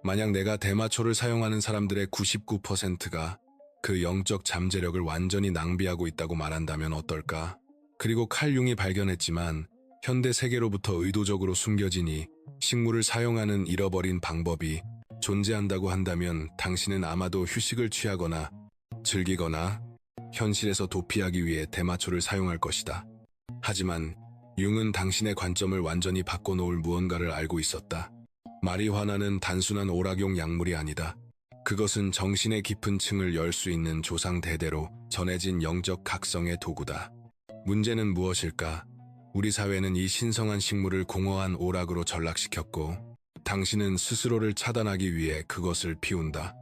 만약 내가 대마초를 사용하는 사람들의 99%가 그 영적 잠재력을 완전히 낭비하고 있다고 말한다면 어떨까? 그리고 칼 융이 발견했지만 현대 세계로부터 의도적으로 숨겨지니 식물을 사용하는 잃어버린 방법이 존재한다고 한다면 당신은 아마도 휴식을 취하거나 즐기거나 현실에서 도피하기 위해 대마초를 사용할 것이다. 하지만 융은 당신의 관점을 완전히 바꿔놓을 무언가를 알고 있었다. 마리화나는 단순한 오락용 약물이 아니다. 그것은 정신의 깊은 층을 열 수 있는 조상 대대로 전해진 영적 각성의 도구다. 문제는 무엇일까? 우리 사회는 이 신성한 식물을 공허한 오락으로 전락시켰고 당신은 스스로를 차단하기 위해 그것을 피운다.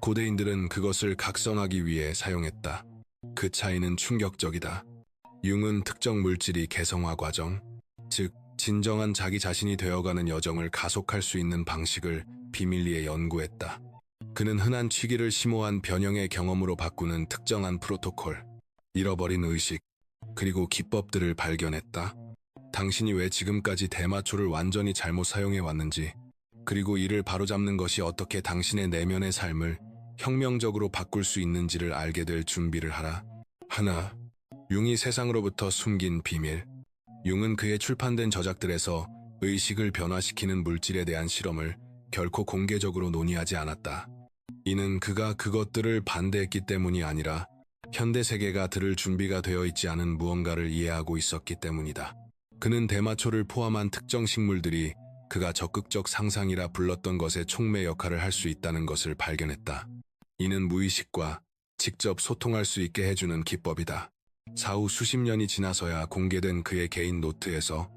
고대인들은 그것을 각성하기 위해 사용했다. 그 차이는 충격적이다. 융은 특정 물질이 개성화 과정, 즉 진정한 자기 자신이 되어가는 여정을 가속할 수 있는 방식을 비밀리에 연구했다. 그는 흔한 취기를 심오한 변형의 경험으로 바꾸는 특정한 프로토콜, 잃어버린 의식, 그리고 기법들을 발견했다. 당신이 왜 지금까지 대마초를 완전히 잘못 사용해왔는지, 그리고 이를 바로잡는 것이 어떻게 당신의 내면의 삶을 혁명적으로 바꿀 수 있는지를 알게 될 준비를 하라. 하나, 융이 세상으로부터 숨긴 비밀. 융은 그의 출판된 저작들에서 의식을 변화시키는 물질에 대한 실험을 결코 공개적으로 논의하지 않았다. 이는 그가 그것들을 반대했기 때문이 아니라 현대 세계가 들을 준비가 되어 있지 않은 무언가를 이해하고 있었기 때문이다. 그는 대마초를 포함한 특정 식물들이 그가 적극적 상상이라 불렀던 것의 촉매 역할을 할 수 있다는 것을 발견했다. 이는 무의식과 직접 소통할 수 있게 해주는 기법이다. 사후 수십 년이 지나서야 공개된 그의 개인 노트에서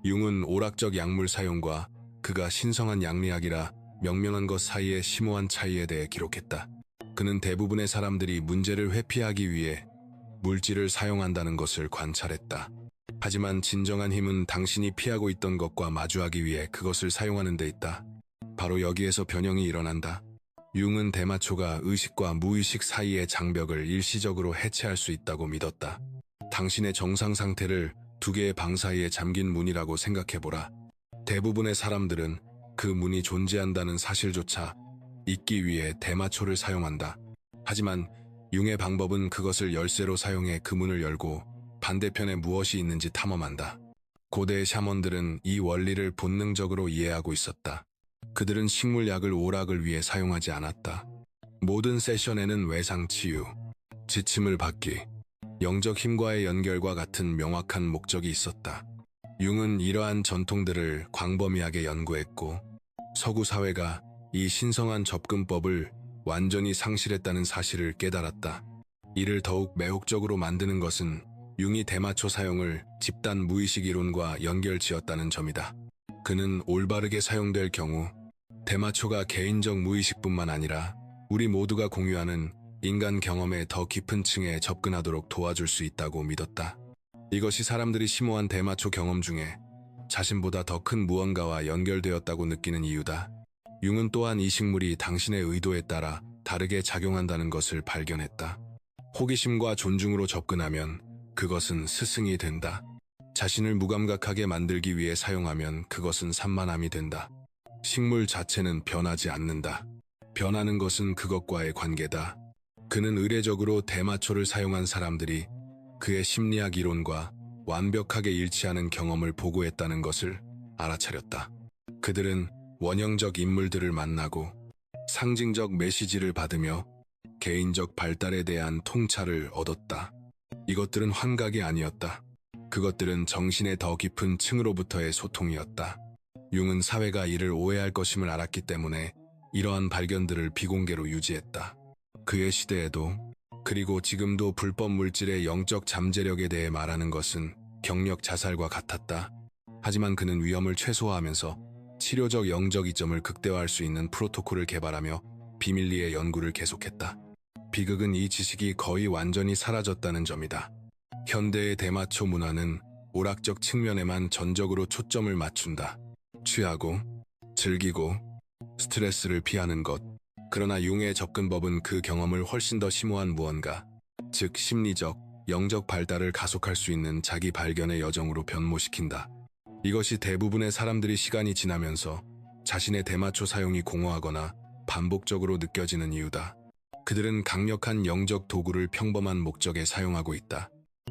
융은 오락적 약물 사용과 그가 신성한 양리학이라 명명한 것 사이의 심오한 차이에 대해 기록했다. 그는 대부분의 사람들이 문제를 회피하기 위해 물질을 사용한다는 것을 관찰했다. 하지만 진정한 힘은 당신이 피하고 있던 것과 마주하기 위해 그것을 사용하는 데 있다. 바로 여기에서 변형이 일어난다. 융은 대마초가 의식과 무의식 사이의 장벽을 일시적으로 해체할 수 있다고 믿었다. 당신의 정상 상태를 두 개의 방 사이에 잠긴 문이라고 생각해보라. 대부분의 사람들은 그 문이 존재한다는 사실조차 잊기 위해 대마초를 사용한다. 하지만 융의 방법은 그것을 열쇠로 사용해 그 문을 열고 반대편에 무엇이 있는지 탐험한다. 고대의 샤먼들은 이 원리를 본능적으로 이해하고 있었다. 그들은 식물약을 오락을 위해 사용하지 않았다. 모든 세션에는 외상치유, 지침을 받기, 영적 힘과의 연결과 같은 명확한 목적이 있었다. 융은 이러한 전통들을 광범위하게 연구했고 서구 사회가 이 신성한 접근법을 완전히 상실했다는 사실을 깨달았다. 이를 더욱 매혹적으로 만드는 것은 융이 대마초 사용을 집단 무의식 이론과 연결지었다는 점이다. 그는 올바르게 사용될 경우 대마초가 개인적 무의식뿐만 아니라 우리 모두가 공유하는 인간 경험의 더 깊은 층에 접근하도록 도와줄 수 있다고 믿었다. 이것이 사람들이 심오한 대마초 경험 중에 자신보다 더 큰 무언가와 연결되었다고 느끼는 이유다. 융은 또한 이 식물이 당신의 의도에 따라 다르게 작용한다는 것을 발견했다. 호기심과 존중으로 접근하면 그것은 스승이 된다. 자신을 무감각하게 만들기 위해 사용하면 그것은 산만함이 된다. 식물 자체는 변하지 않는다. 변하는 것은 그것과의 관계다. 그는 의례적으로 대마초를 사용한 사람들이 그의 심리학 이론과 완벽하게 일치하는 경험을 보고했다는 것을 알아차렸다. 그들은 원형적 인물들을 만나고 상징적 메시지를 받으며 개인적 발달에 대한 통찰을 얻었다. 이것들은 환각이 아니었다. 그것들은 정신의 더 깊은 층으로부터의 소통이었다. 융은 사회가 이를 오해할 것임을 알았기 때문에 이러한 발견들을 비공개로 유지했다. 그의 시대에도 그리고 지금도 불법 물질의 영적 잠재력에 대해 말하는 것은 경력 자살과 같았다. 하지만 그는 위험을 최소화하면서 치료적 영적 이점을 극대화할 수 있는 프로토콜을 개발하며 비밀리에 연구를 계속했다. 비극은 이 지식이 거의 완전히 사라졌다는 점이다. 현대의 대마초 문화는 오락적 측면에만 전적으로 초점을 맞춘다. 취하고, 즐기고, 스트레스를 피하는 것. 그러나 융의 접근법은 그 경험을 훨씬 더 심오한 무언가, 즉 심리적, 영적 발달을 가속할 수 있는 자기 발견의 여정으로 변모시킨다. 이것이 대부분의 사람들이 시간이 지나면서 자신의 대마초 사용이 공허하거나 반복적으로 느껴지는 이유다. 그들은 강력한 영적 도구를 평범한 목적에 사용하고 있다.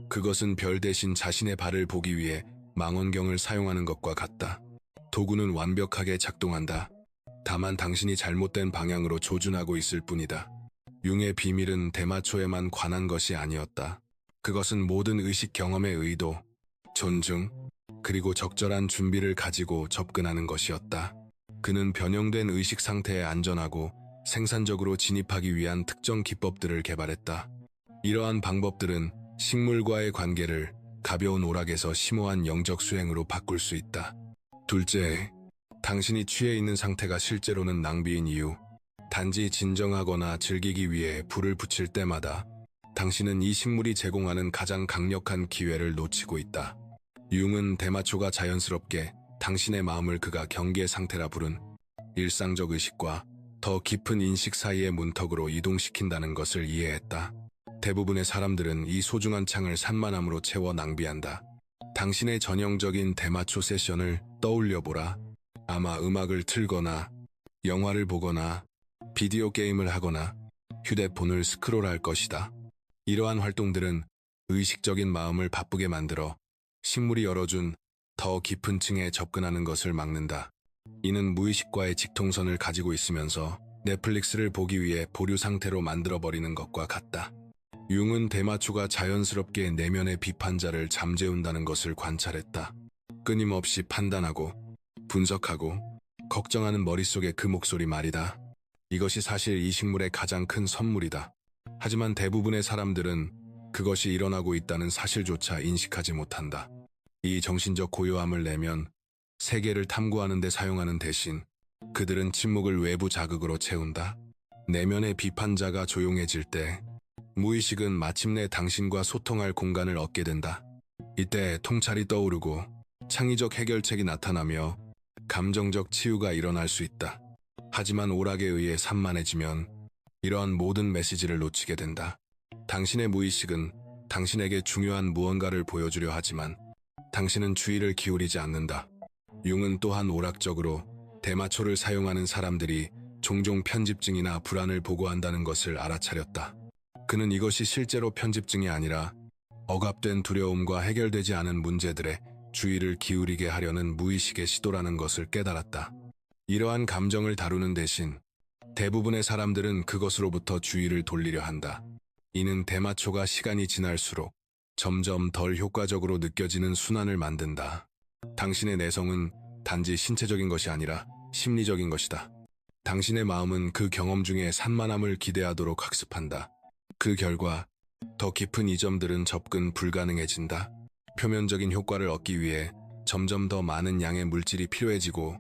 그것은 별 대신 자신의 발을 보기 위해 망원경을 사용하는 것과 같다. 도구는 완벽하게 작동한다. 다만 당신이 잘못된 방향으로 조준하고 있을 뿐이다. 융의 비밀은 대마초에만 관한 것이 아니었다. 그것은 모든 의식 경험의 의도, 존중, 그리고 적절한 준비를 가지고 접근하는 것이었다. 그는 변형된 의식 상태에 안전하고 생산적으로 진입하기 위한 특정 기법들을 개발했다. 이러한 방법들은 식물과의 관계를 가벼운 오락에서 심오한 영적 수행으로 바꿀 수 있다. 둘째, 당신이 취해 있는 상태가 실제로는 낭비인 이유. 단지 진정하거나 즐기기 위해 불을 붙일 때마다 당신은 이 식물이 제공하는 가장 강력한 기회를 놓치고 있다. 융은 대마초가 자연스럽게 당신의 마음을 그가 경계 상태라 부른 일상적 의식과 더 깊은 인식 사이의 문턱으로 이동시킨다는 것을 이해했다. 대부분의 사람들은 이 소중한 창을 산만함으로 채워 낭비한다. 당신의 전형적인 대마초 세션을 떠올려보라. 아마 음악을 틀거나 영화를 보거나 비디오 게임을 하거나 휴대폰을 스크롤할 것이다. 이러한 활동들은 의식적인 마음을 바쁘게 만들어 식물이 열어준 더 깊은 층에 접근하는 것을 막는다. 이는 무의식과의 직통선을 가지고 있으면서 넷플릭스를 보기 위해 보류 상태로 만들어버리는 것과 같다. 융은 대마초가 자연스럽게 내면의 비판자를 잠재운다는 것을 관찰했다. 끊임없이 판단하고 분석하고 걱정하는 머릿속의 그 목소리 말이다. 이것이 사실 이 식물의 가장 큰 선물이다. 하지만 대부분의 사람들은 그것이 일어나고 있다는 사실조차 인식하지 못한다. 이 정신적 고요함을 내면 세계를 탐구하는 데 사용하는 대신 그들은 침묵을 외부 자극으로 채운다. 내면의 비판자가 조용해질 때 무의식은 마침내 당신과 소통할 공간을 얻게 된다. 이때 통찰이 떠오르고 창의적 해결책이 나타나며 감정적 치유가 일어날 수 있다. 하지만 오락에 의해 산만해지면 이러한 모든 메시지를 놓치게 된다. 당신의 무의식은 당신에게 중요한 무언가를 보여주려 하지만 당신은 주의를 기울이지 않는다. 융은 또한 오락적으로 대마초를 사용하는 사람들이 종종 편집증이나 불안을 보고한다는 것을 알아차렸다. 그는 이것이 실제로 편집증이 아니라 억압된 두려움과 해결되지 않은 문제들에 주의를 기울이게 하려는 무의식의 시도라는 것을 깨달았다. 이러한 감정을 다루는 대신 대부분의 사람들은 그것으로부터 주의를 돌리려 한다. 이는 대마초가 시간이 지날수록 점점 덜 효과적으로 느껴지는 순환을 만든다. 당신의 내성은 단지 신체적인 것이 아니라 심리적인 것이다. 당신의 마음은 그 경험 중에 산만함을 기대하도록 학습한다. 그 결과 더 깊은 이점들은 접근 불가능해진다. 표면적인 효과를 얻기 위해 점점 더 많은 양의 물질이 필요해지고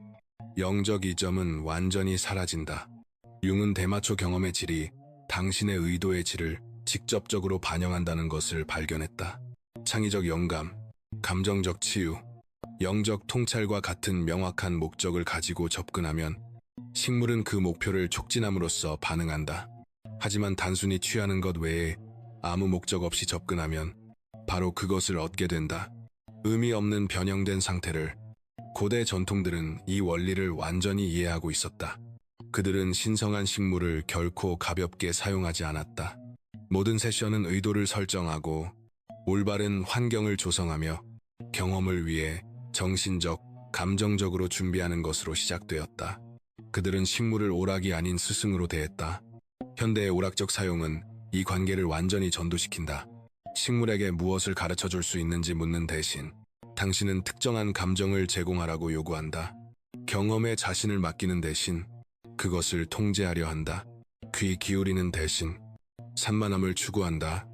영적 이점은 완전히 사라진다. 융은 대마초 경험의 질이 당신의 의도의 질을 직접적으로 반영한다는 것을 발견했다. 창의적 영감, 감정적 치유, 영적 통찰과 같은 명확한 목적을 가지고 접근하면 식물은 그 목표를 촉진함으로써 반응한다. 하지만 단순히 취하는 것 외에 아무 목적 없이 접근하면 바로 그것을 얻게 된다. 의미 없는 변형된 상태를. 고대 전통들은 이 원리를 완전히 이해하고 있었다. 그들은 신성한 식물을 결코 가볍게 사용하지 않았다. 모든 세션은 의도를 설정하고 올바른 환경을 조성하며 경험을 위해 정신적, 감정적으로 준비하는 것으로 시작되었다. 그들은 식물을 오락이 아닌 스승으로 대했다. 현대의 오락적 사용은 이 관계를 완전히 전도시킨다. 식물에게 무엇을 가르쳐 줄 수 있는지 묻는 대신 당신은 특정한 감정을 제공하라고 요구한다. 경험에 자신을 맡기는 대신 그것을 통제하려 한다. 귀 기울이는 대신 산만함을 추구한다.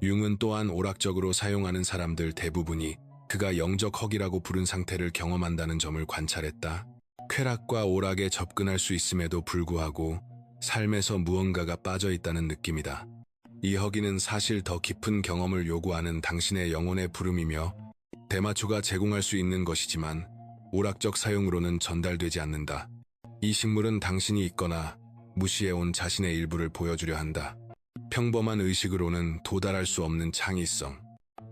융은 또한 오락적으로 사용하는 사람들 대부분이 그가 영적 허기라고 부른 상태를 경험한다는 점을 관찰했다. 쾌락과 오락에 접근할 수 있음에도 불구하고 삶에서 무언가가 빠져 있다는 느낌이다. 이 허기는 사실 더 깊은 경험을 요구하는 당신의 영혼의 부름이며 대마초가 제공할 수 있는 것이지만 오락적 사용으로는 전달되지 않는다. 이 식물은 당신이 있거나 무시해온 자신의 일부를 보여주려 한다. 평범한 의식으로는 도달할 수 없는 창의성,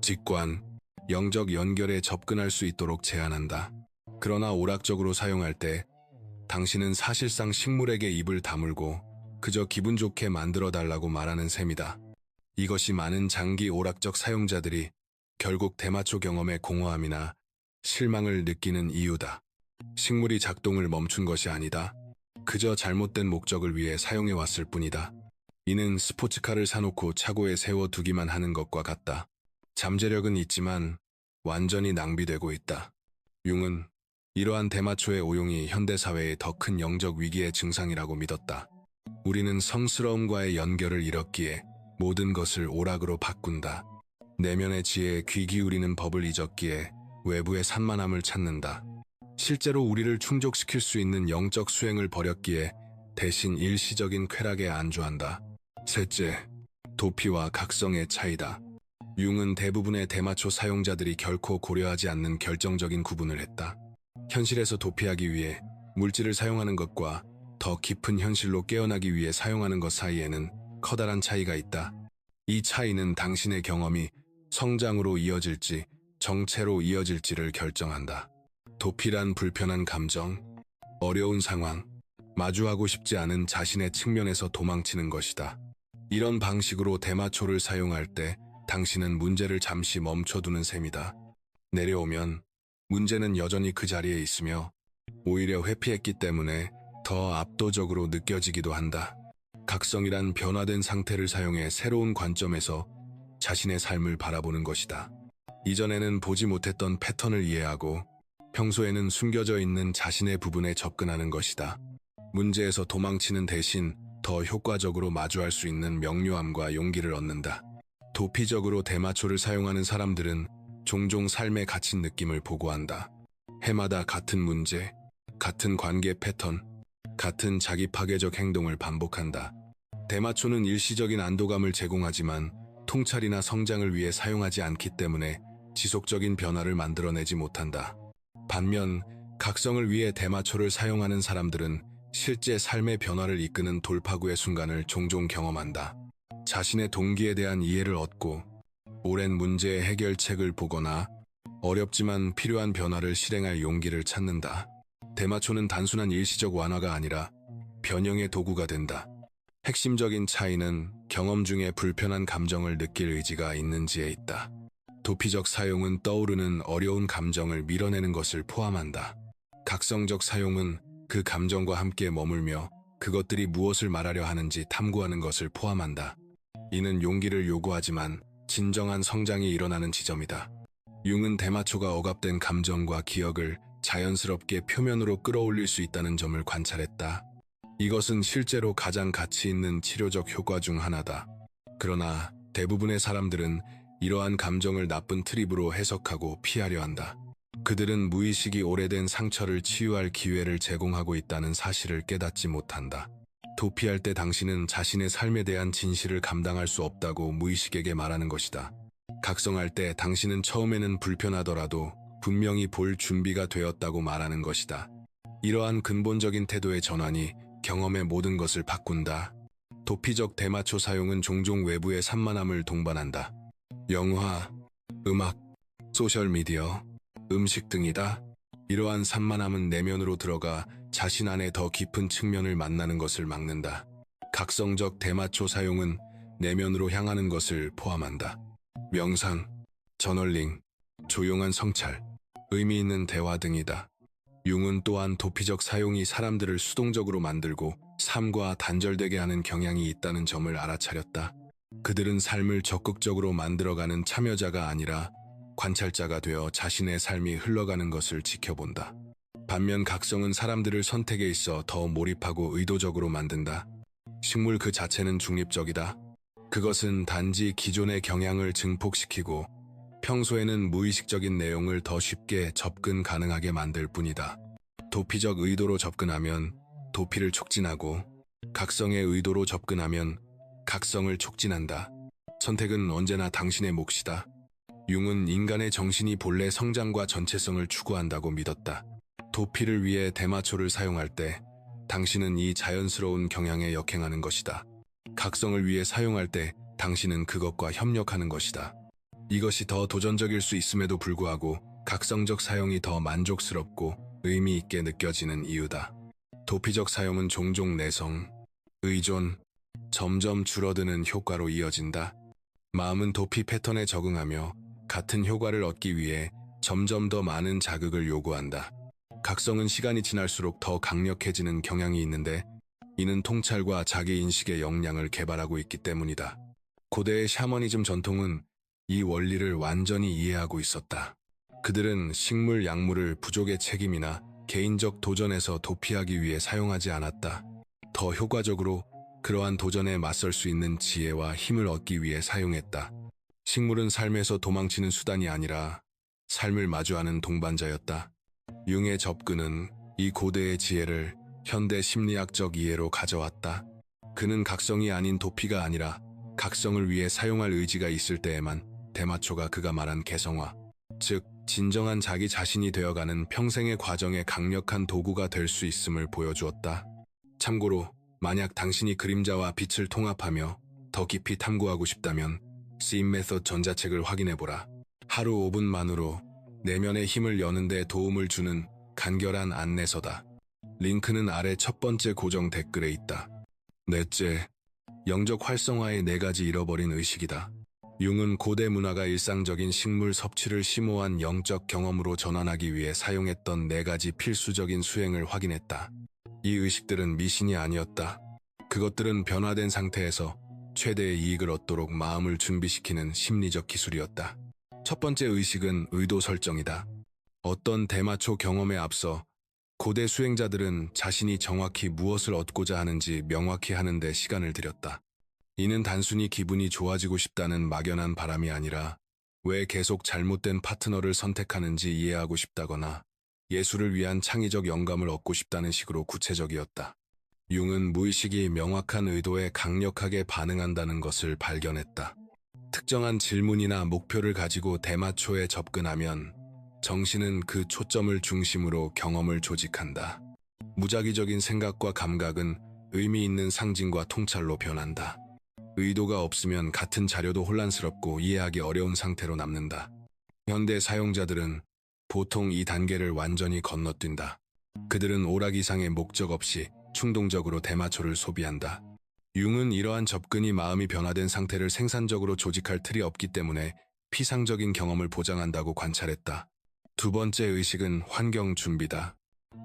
직관, 영적 연결에 접근할 수 있도록 제안한다. 그러나 오락적으로 사용할 때 당신은 사실상 식물에게 입을 다물고 그저 기분 좋게 만들어달라고 말하는 셈이다. 이것이 많은 장기 오락적 사용자들이 결국 대마초 경험의 공허함이나 실망을 느끼는 이유다. 식물이 작동을 멈춘 것이 아니다. 그저 잘못된 목적을 위해 사용해왔을 뿐이다. 이는 스포츠카를 사놓고 차고에 세워두기만 하는 것과 같다. 잠재력은 있지만 완전히 낭비되고 있다. 융은 이러한 대마초의 오용이 현대사회의 더 큰 영적 위기의 증상이라고 믿었다. 우리는 성스러움과의 연결을 잃었기에 모든 것을 오락으로 바꾼다. 내면의 지혜에 귀 기울이는 법을 잊었기에 외부의 산만함을 찾는다. 실제로 우리를 충족시킬 수 있는 영적 수행을 버렸기에 대신 일시적인 쾌락에 안주한다. 셋째, 도피와 각성의 차이다. 융은 대부분의 대마초 사용자들이 결코 고려하지 않는 결정적인 구분을 했다. 현실에서 도피하기 위해 물질을 사용하는 것과 더 깊은 현실로 깨어나기 위해 사용하는 것 사이에는 커다란 차이가 있다. 이 차이는 당신의 경험이 성장으로 이어질지 정체로 이어질지를 결정한다. 도피란 불편한 감정, 어려운 상황, 마주하고 싶지 않은 자신의 측면에서 도망치는 것이다. 이런 방식으로 대마초를 사용할 때 당신은 문제를 잠시 멈춰두는 셈이다. 내려오면 문제는 여전히 그 자리에 있으며 오히려 회피했기 때문에 더 압도적으로 느껴지기도 한다. 각성이란 변화된 상태를 사용해 새로운 관점에서 자신의 삶을 바라보는 것이다. 이전에는 보지 못했던 패턴을 이해하고 평소에는 숨겨져 있는 자신의 부분에 접근하는 것이다. 문제에서 도망치는 대신 더 효과적으로 마주할 수 있는 명료함과 용기를 얻는다. 도피적으로 대마초를 사용하는 사람들은 종종 삶에 갇힌 느낌을 보고한다. 해마다 같은 문제, 같은 관계 패턴, 같은 자기 파괴적 행동을 반복한다. 대마초는 일시적인 안도감을 제공하지만 통찰이나 성장을 위해 사용하지 않기 때문에 지속적인 변화를 만들어내지 못한다. 반면 각성을 위해 대마초를 사용하는 사람들은 실제 삶의 변화를 이끄는 돌파구의 순간을 종종 경험한다. 자신의 동기에 대한 이해를 얻고 오랜 문제의 해결책을 보거나 어렵지만 필요한 변화를 실행할 용기를 찾는다. 대마초는 단순한 일시적 완화가 아니라 변형의 도구가 된다. 핵심적인 차이는 경험 중에 불편한 감정을 느낄 의지가 있는지에 있다. 도피적 사용은 떠오르는 어려운 감정을 밀어내는 것을 포함한다. 각성적 사용은 그 감정과 함께 머물며 그것들이 무엇을 말하려 하는지 탐구하는 것을 포함한다. 이는 용기를 요구하지만 진정한 성장이 일어나는 지점이다. 융은 대마초가 억압된 감정과 기억을 자연스럽게 표면으로 끌어올릴 수 있다는 점을 관찰했다. 이것은 실제로 가장 가치 있는 치료적 효과 중 하나다. 그러나 대부분의 사람들은 이러한 감정을 나쁜 트립으로 해석하고 피하려 한다. 그들은 무의식이 오래된 상처를 치유할 기회를 제공하고 있다는 사실을 깨닫지 못한다. 도피할 때 당신은 자신의 삶에 대한 진실을 감당할 수 없다고 무의식에게 말하는 것이다. 각성할 때 당신은 처음에는 불편하더라도 분명히 볼 준비가 되었다고 말하는 것이다. 이러한 근본적인 태도의 전환이 경험의 모든 것을 바꾼다. 도피적 대마초 사용은 종종 외부의 산만함을 동반한다. 영화, 음악, 소셜미디어, 음식 등이다. 이러한 산만함은 내면으로 들어가 자신 안에 더 깊은 측면을 만나는 것을 막는다. 각성적 대마초 사용은 내면으로 향하는 것을 포함한다. 명상, 저널링, 조용한 성찰, 의미 있는 대화 등이다. 융은 또한 도피적 사용이 사람들을 수동적으로 만들고 삶과 단절되게 하는 경향이 있다는 점을 알아차렸다. 그들은 삶을 적극적으로 만들어가는 참여자가 아니라 관찰자가 되어 자신의 삶이 흘러가는 것을 지켜본다. 반면 각성은 사람들을 선택에 있어 더 몰입하고 의도적으로 만든다. 식물 그 자체는 중립적이다. 그것은 단지 기존의 경향을 증폭시키고 평소에는 무의식적인 내용을 더 쉽게 접근 가능하게 만들 뿐이다. 도피적 의도로 접근하면 도피를 촉진하고 각성의 의도로 접근하면 각성을 촉진한다. 선택은 언제나 당신의 몫이다. 융은 인간의 정신이 본래 성장과 전체성을 추구한다고 믿었다. 도피를 위해 대마초를 사용할 때 당신은 이 자연스러운 경향에 역행하는 것이다. 각성을 위해 사용할 때 당신은 그것과 협력하는 것이다. 이것이 더 도전적일 수 있음에도 불구하고 각성적 사용이 더 만족스럽고 의미 있게 느껴지는 이유다. 도피적 사용은 종종 내성, 의존, 점점 줄어드는 효과로 이어진다. 마음은 도피 패턴에 적응하며 같은 효과를 얻기 위해 점점 더 많은 자극을 요구한다. 각성은 시간이 지날수록 더 강력해지는 경향이 있는데 이는 통찰과 자기인식의 역량을 개발하고 있기 때문이다. 고대의 샤머니즘 전통은 이 원리를 완전히 이해하고 있었다. 그들은 식물, 약물을 부족의 책임이나 개인적 도전에서 도피하기 위해 사용하지 않았다. 더 효과적으로 그러한 도전에 맞설 수 있는 지혜와 힘을 얻기 위해 사용했다. 식물은 삶에서 도망치는 수단이 아니라 삶을 마주하는 동반자였다. 융의 접근은 이 고대의 지혜를 현대 심리학적 이해로 가져왔다. 그는 각성이 아닌 도피가 아니라 각성을 위해 사용할 의지가 있을 때에만 대마초가 그가 말한 개성화, 즉 진정한 자기 자신이 되어가는 평생의 과정에 강력한 도구가 될 수 있음을 보여주었다. 참고로 만약 당신이 그림자와 빛을 통합하며 더 깊이 탐구하고 싶다면 Seeing Method 전자책을 확인해보라. 하루 5분만으로 내면의 힘을 여는 데 도움을 주는 간결한 안내서다. 링크는 아래 첫 번째 고정 댓글에 있다. 넷째, 영적 활성화의 4가지 잃어버린 의식이다. 융은 고대 문화가 일상적인 식물 섭취를 심오한 영적 경험으로 전환하기 위해 사용했던 4가지 필수적인 수행을 확인했다. 이 의식들은 미신이 아니었다. 그것들은 변화된 상태에서 최대의 이익을 얻도록 마음을 준비시키는 심리적 기술이었다. 첫 번째 의식은 의도 설정이다. 어떤 대마초 경험에 앞서 고대 수행자들은 자신이 정확히 무엇을 얻고자 하는지 명확히 하는 데 시간을 들였다. 이는 단순히 기분이 좋아지고 싶다는 막연한 바람이 아니라 왜 계속 잘못된 파트너를 선택하는지 이해하고 싶다거나 예술을 위한 창의적 영감을 얻고 싶다는 식으로 구체적이었다. 융은 무의식이 명확한 의도에 강력하게 반응한다는 것을 발견했다. 특정한 질문이나 목표를 가지고 대마초에 접근하면 정신은 그 초점을 중심으로 경험을 조직한다. 무작위적인 생각과 감각은 의미 있는 상징과 통찰로 변한다. 의도가 없으면 같은 자료도 혼란스럽고 이해하기 어려운 상태로 남는다. 현대 사용자들은 보통 이 단계를 완전히 건너뛴다. 그들은 오락 이상의 목적 없이 충동적으로 대마초를 소비한다. 융은 이러한 접근이 마음이 변화된 상태를 생산적으로 조직할 틀이 없기 때문에 피상적인 경험을 보장한다고 관찰했다. 두 번째 의식은 환경 준비다.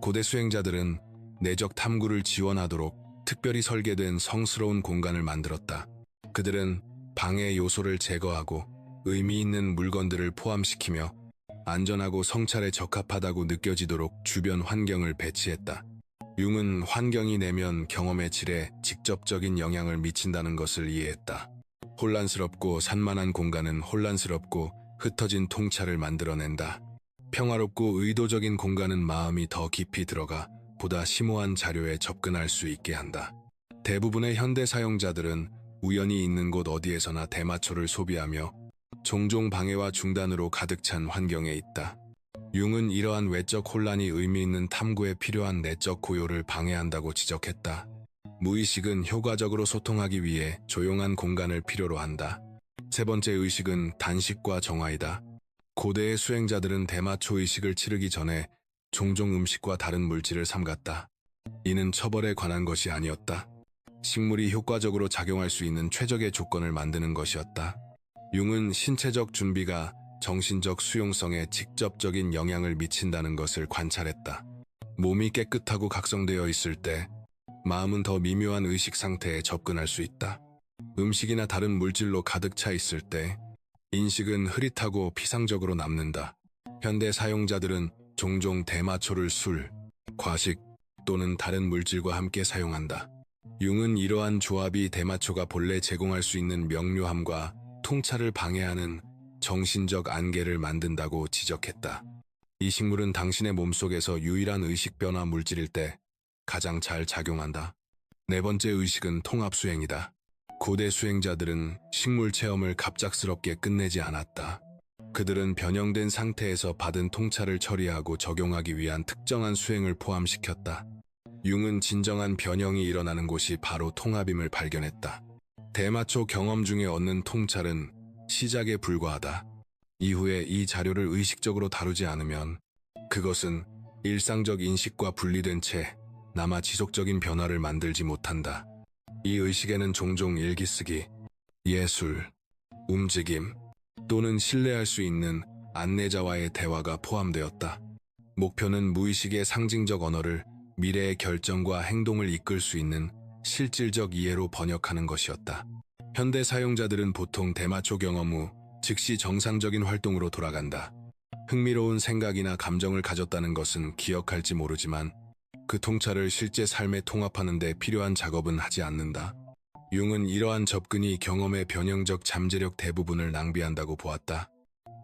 고대 수행자들은 내적 탐구를 지원하도록 특별히 설계된 성스러운 공간을 만들었다. 그들은 방해 요소를 제거하고 의미 있는 물건들을 포함시키며 안전하고 성찰에 적합하다고 느껴지도록 주변 환경을 배치했다. 융은 환경이 내면 경험의 질에 직접적인 영향을 미친다는 것을 이해했다. 혼란스럽고 산만한 공간은 혼란스럽고 흩어진 통찰을 만들어낸다. 평화롭고 의도적인 공간은 마음이 더 깊이 들어가 보다 심오한 자료에 접근할 수 있게 한다. 대부분의 현대 사용자들은 우연히 있는 곳 어디에서나 대마초를 소비하며 종종 방해와 중단으로 가득 찬 환경에 있다. 융은 이러한 외적 혼란이 의미 있는 탐구에 필요한 내적 고요를 방해한다고 지적했다. 무의식은 효과적으로 소통하기 위해 조용한 공간을 필요로 한다. 세 번째 의식은 단식과 정화이다. 고대의 수행자들은 대마초 의식을 치르기 전에 종종 음식과 다른 물질을 삼갔다. 이는 처벌에 관한 것이 아니었다. 식물이 효과적으로 작용할 수 있는 최적의 조건을 만드는 것이었다. 융은 신체적 준비가 정신적 수용성에 직접적인 영향을 미친다는 것을 관찰했다. 몸이 깨끗하고 각성되어 있을 때 마음은 더 미묘한 의식 상태에 접근할 수 있다. 음식이나 다른 물질로 가득 차 있을 때 인식은 흐릿하고 피상적으로 남는다. 현대 사용자들은 종종 대마초를 술, 과식 또는 다른 물질과 함께 사용한다. 융은 이러한 조합이 대마초가 본래 제공할 수 있는 명료함과 통찰을 방해하는 정신적 안개를 만든다고 지적했다. 이 식물은 당신의 몸속에서 유일한 의식 변화 물질일 때 가장 잘 작용한다. 네 번째 의식은 통합수행이다. 고대 수행자들은 식물 체험을 갑작스럽게 끝내지 않았다. 그들은 변형된 상태에서 받은 통찰을 처리하고 적용하기 위한 특정한 수행을 포함시켰다. 융은 진정한 변형이 일어나는 곳이 바로 통합임을 발견했다. 대마초 경험 중에 얻는 통찰은 시작에 불과하다. 이후에 이 자료를 의식적으로 다루지 않으면 그것은 일상적 인식과 분리된 채 남아 지속적인 변화를 만들지 못한다. 이 의식에는 종종 일기쓰기, 예술, 움직임 또는 신뢰할 수 있는 안내자와의 대화가 포함되었다. 목표는 무의식의 상징적 언어를 미래의 결정과 행동을 이끌 수 있는 실질적 이해로 번역하는 것이었다. 현대 사용자들은 보통 대마초 경험 후 즉시 정상적인 활동으로 돌아간다. 흥미로운 생각이나 감정을 가졌다는 것은 기억할지 모르지만 그 통찰을 실제 삶에 통합하는 데 필요한 작업은 하지 않는다. 융은 이러한 접근이 경험의 변형적 잠재력 대부분을 낭비한다고 보았다.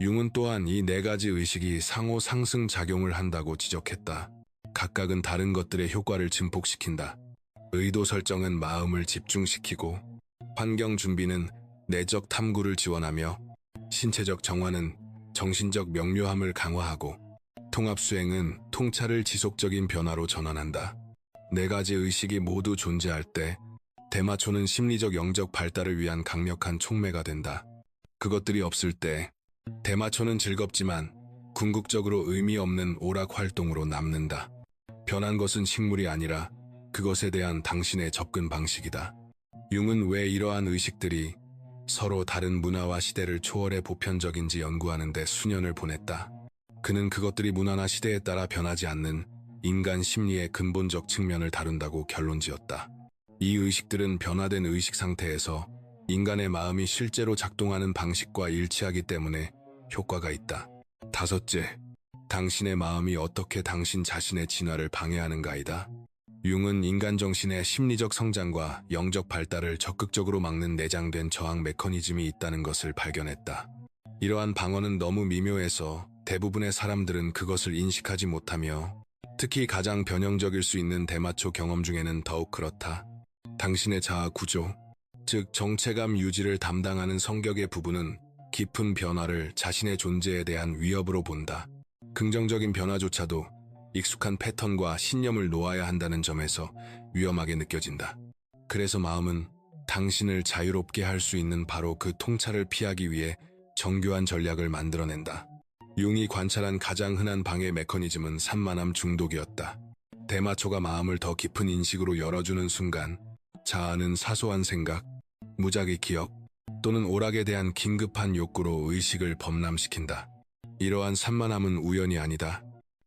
융은 또한 이 네 가지 의식이 상호 상승 작용을 한다고 지적했다. 각각은 다른 것들의 효과를 증폭시킨다. 의도 설정은 마음을 집중시키고, 환경 준비는 내적 탐구를 지원하며, 신체적 정화는 정신적 명료함을 강화하고, 통합 수행은 통찰을 지속적인 변화로 전환한다. 네 가지 의식이 모두 존재할 때 대마초는 심리적 영적 발달을 위한 강력한 촉매가 된다. 그것들이 없을 때 대마초는 즐겁지만 궁극적으로 의미 없는 오락 활동으로 남는다. 변한 것은 식물이 아니라 그것에 대한 당신의 접근 방식이다. 융은 왜 이러한 의식들이 서로 다른 문화와 시대를 초월해 보편적인지 연구하는 데 수년을 보냈다. 그는 그것들이 문화나 시대에 따라 변하지 않는 인간 심리의 근본적 측면을 다룬다고 결론지었다. 이 의식들은 변화된 의식 상태에서 인간의 마음이 실제로 작동하는 방식과 일치하기 때문에 효과가 있다. 다섯째, 당신의 마음이 어떻게 당신 자신의 진화를 방해하는가이다. 융은 인간 정신의 심리적 성장과 영적 발달을 적극적으로 막는 내장된 저항 메커니즘이 있다는 것을 발견했다. 이러한 방어는 너무 미묘해서 대부분의 사람들은 그것을 인식하지 못하며 특히 가장 변형적일 수 있는 대마초 경험 중에는 더욱 그렇다. 당신의 자아 구조, 즉 정체감 유지를 담당하는 성격의 부분은 깊은 변화를 자신의 존재에 대한 위협으로 본다. 긍정적인 변화조차도 익숙한 패턴과 신념을 놓아야 한다는 점에서 위험하게 느껴진다. 그래서 마음은 당신을 자유롭게 할 수 있는 바로 그 통찰을 피하기 위해 정교한 전략을 만들어낸다. 융이 관찰한 가장 흔한 방해 메커니즘은 산만함 중독이었다. 대마초가 마음을 더 깊은 인식으로 열어주는 순간 자아는 사소한 생각, 무작위 기억 또는 오락에 대한 긴급한 욕구로 의식을 범람시킨다. 이러한 산만함은 우연이 아니다.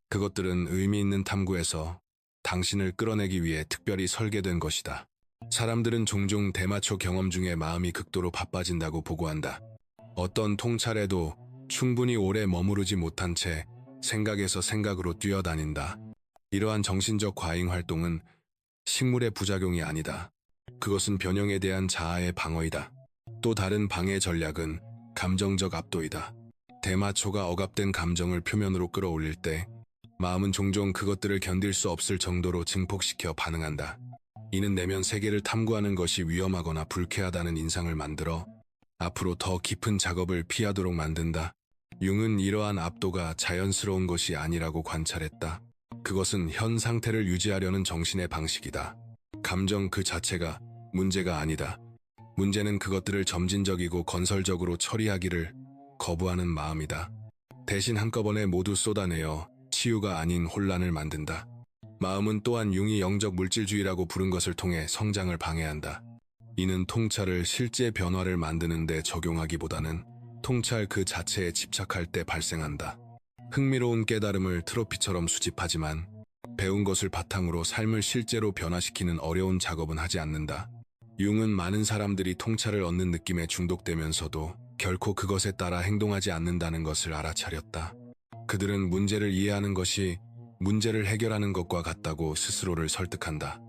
그것들은 의미 있는 탐구에서 당신을 끌어내기 위해 특별히 설계된 것이다. 사람들은 종종 대마초 경험 중에 마음이 극도로 바빠진다고 보고한다. 어떤 통찰에도 충분히 오래 머무르지 못한 채 생각에서 생각으로 뛰어다닌다. 이러한 정신적 과잉 활동은 식물의 부작용이 아니다. 그것은 변형에 대한 자아의 방어이다. 또 다른 방해 전략은 감정적 압도이다. 대마초가 억압된 감정을 표면으로 끌어올릴 때 마음은 종종 그것들을 견딜 수 없을 정도로 증폭시켜 반응한다. 이는 내면 세계를 탐구하는 것이 위험하거나 불쾌하다는 인상을 만들어 앞으로 더 깊은 작업을 피하도록 만든다. 융은 이러한 압도가 자연스러운 것이 아니라고 관찰했다. 그것은 현 상태를 유지하려는 정신의 방식이다. 감정 그 자체가 문제가 아니다. 문제는 그것들을 점진적이고 건설적으로 처리하기를 거부하는 마음이다. 대신 한꺼번에 모두 쏟아내어 치유가 아닌 혼란을 만든다. 마음은 또한 융이 영적 물질주의라고 부른 것을 통해 성장을 방해한다. 이는 통찰을 실제 변화를 만드는 데 적용하기보다는 통찰 그 자체에 집착할 때 발생한다. 흥미로운 깨달음을 트로피처럼 수집하지만 배운 것을 바탕으로 삶을 실제로 변화시키는 어려운 작업은 하지 않는다. 융은 많은 사람들이 통찰을 얻는 느낌에 중독되면서도 결코 그것에 따라 행동하지 않는다는 것을 알아차렸다. 그들은 문제를 이해하는 것이 문제를 해결하는 것과 같다고 스스로를 설득한다.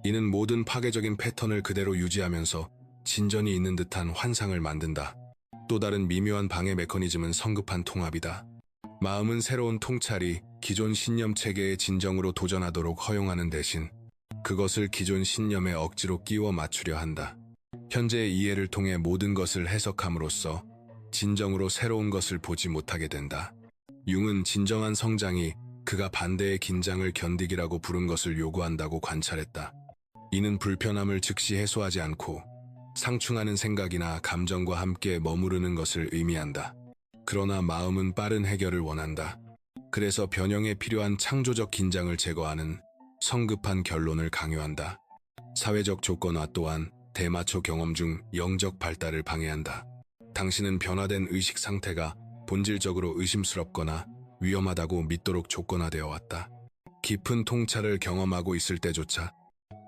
이는 모든 파괴적인 패턴을 그대로 유지하면서 진전이 있는 듯한 환상을 만든다. 또 다른 미묘한 방해 메커니즘은 성급한 통합이다. 마음은 새로운 통찰이 기존 신념 체계의 진정으로 도전하도록 허용하는 대신 그것을 기존 신념에 억지로 끼워 맞추려 한다. 현재의 이해를 통해 모든 것을 해석함으로써 진정으로 새로운 것을 보지 못하게 된다. 융은 진정한 성장이 그가 반대의 긴장을 견디기라고 부른 것을 요구한다고 관찰했다. 이는 불편함을 즉시 해소하지 않고 상충하는 생각이나 감정과 함께 머무르는 것을 의미한다. 그러나 마음은 빠른 해결을 원한다. 그래서 변형에 필요한 창조적 긴장을 제거하는 성급한 결론을 강요한다. 사회적 조건화 또한 대마초 경험 중 영적 발달을 방해한다. 당신은 변화된 의식 상태가 본질적으로 의심스럽거나 위험하다고 믿도록 조건화되어 왔다. 깊은 통찰을 경험하고 있을 때조차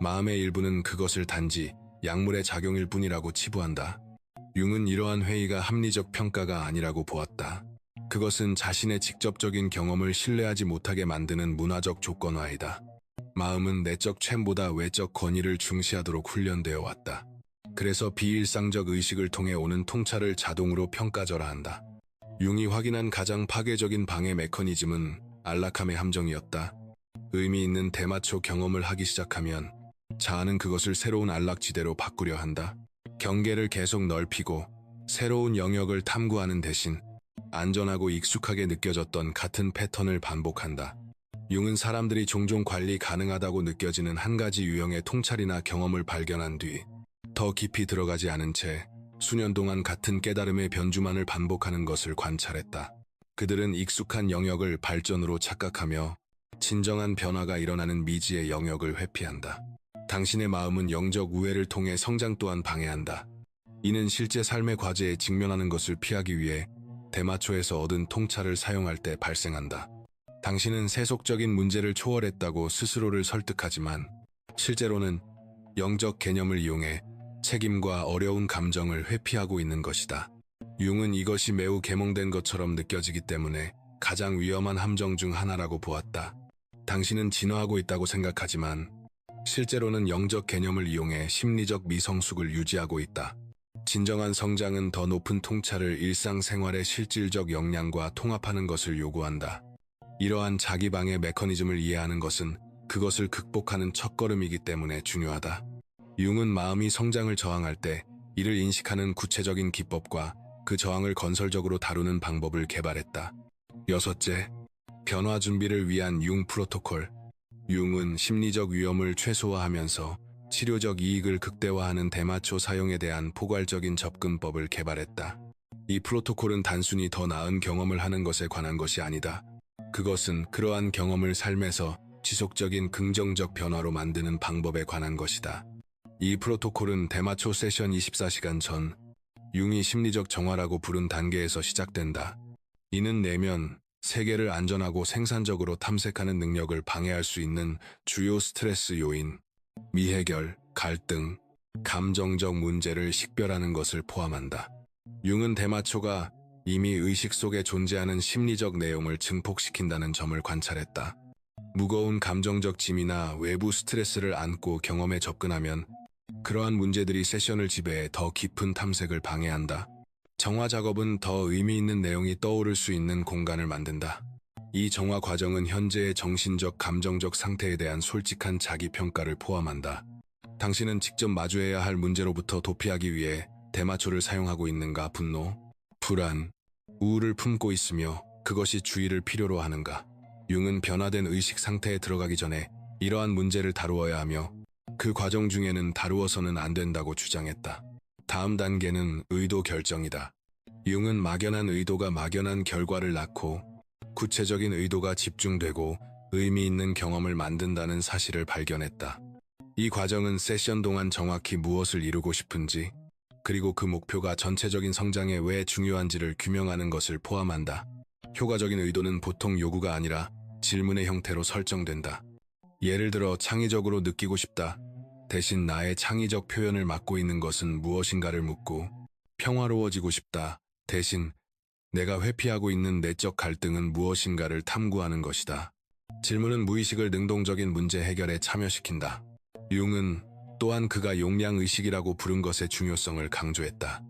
마음의 일부는 그것을 단지 약물의 작용일 뿐이라고 치부한다. 융은 이러한 회의가 합리적 평가가 아니라고 보았다. 그것은 자신의 직접적인 경험을 신뢰하지 못하게 만드는 문화적 조건화이다. 마음은 내적 챔보다 외적 권위를 중시하도록 훈련되어 왔다. 그래서 비일상적 의식을 통해 오는 통찰을 자동으로 평가절하한다. 융이 확인한 가장 파괴적인 방해 메커니즘은 안락함의 함정이었다. 의미 있는 대마초 경험을 하기 시작하면 자아는 그것을 새로운 안락지대로 바꾸려 한다. 경계를 계속 넓히고 새로운 영역을 탐구하는 대신 안전하고 익숙하게 느껴졌던 같은 패턴을 반복한다. 융은 사람들이 종종 관리 가능하다고 느껴지는 한 가지 유형의 통찰이나 경험을 발견한 뒤 더 깊이 들어가지 않은 채 수년 동안 같은 깨달음의 변주만을 반복하는 것을 관찰했다. 그들은 익숙한 영역을 발전으로 착각하며 진정한 변화가 일어나는 미지의 영역을 회피한다. 당신의 마음은 영적 우회를 통해 성장 또한 방해한다. 이는 실제 삶의 과제에 직면하는 것을 피하기 위해 대마초에서 얻은 통찰을 사용할 때 발생한다. 당신은 세속적인 문제를 초월했다고 스스로를 설득하지만 실제로는 영적 개념을 이용해 책임과 어려운 감정을 회피하고 있는 것이다. 융은 이것이 매우 계몽된 것처럼 느껴지기 때문에 가장 위험한 함정 중 하나라고 보았다. 당신은 진화하고 있다고 생각하지만 실제로는 영적 개념을 이용해 심리적 미성숙을 유지하고 있다. 진정한 성장은 더 높은 통찰을 일상생활의 실질적 역량과 통합하는 것을 요구한다. 이러한 자기방해 메커니즘을 이해하는 것은 그것을 극복하는 첫걸음이기 때문에 중요하다. 융은 마음이 성장을 저항할 때 이를 인식하는 구체적인 기법과 그 저항을 건설적으로 다루는 방법을 개발했다. 여섯째, 변화 준비를 위한 융 프로토콜. 융은 심리적 위험을 최소화하면서 치료적 이익을 극대화하는 대마초 사용에 대한 포괄적인 접근법을 개발했다. 이 프로토콜은 단순히 더 나은 경험을 하는 것에 관한 것이 아니다. 그것은 그러한 경험을 삶에서 지속적인 긍정적 변화로 만드는 방법에 관한 것이다. 이 프로토콜은 대마초 세션 24시간 전 융이 심리적 정화라고 부른 단계에서 시작된다. 이는 내면, 세계를 안전하고 생산적으로 탐색하는 능력을 방해할 수 있는 주요 스트레스 요인, 미해결, 갈등, 감정적 문제를 식별하는 것을 포함한다. 융은 대마초가 이미 의식 속에 존재하는 심리적 내용을 증폭시킨다는 점을 관찰했다. 무거운 감정적 짐이나 외부 스트레스를 안고 경험에 접근하면 그러한 문제들이 세션을 지배해 더 깊은 탐색을 방해한다. 정화 작업은 더 의미 있는 내용이 떠오를 수 있는 공간을 만든다. 이 정화 과정은 현재의 정신적, 감정적 상태에 대한 솔직한 자기평가를 포함한다. 당신은 직접 마주해야 할 문제로부터 도피하기 위해 대마초를 사용하고 있는가? 분노, 불안, 우울을 품고 있으며 그것이 주의를 필요로 하는가? 융은 변화된 의식 상태에 들어가기 전에 이러한 문제를 다루어야 하며 그 과정 중에는 다루어서는 안 된다고 주장했다. 다음 단계는 의도 결정이다. 융은 막연한 의도가 막연한 결과를 낳고 구체적인 의도가 집중되고 의미 있는 경험을 만든다는 사실을 발견했다. 이 과정은 세션 동안 정확히 무엇을 이루고 싶은지, 그리고 그 목표가 전체적인 성장에 왜 중요한지를 규명하는 것을 포함한다. 효과적인 의도는 보통 요구가 아니라 질문의 형태로 설정된다. 예를 들어 창의적으로 느끼고 싶다. 대신 나의 창의적 표현을 맡고 있는 것은 무엇인가를 묻고, 평화로워지고 싶다. 대신 내가 회피하고 있는 내적 갈등은 무엇인가를 탐구하는 것이다. 질문은 무의식을 능동적인 문제 해결에 참여시킨다. 융은 또한 그가 용량의식이라고 부른 것의 중요성을 강조했다.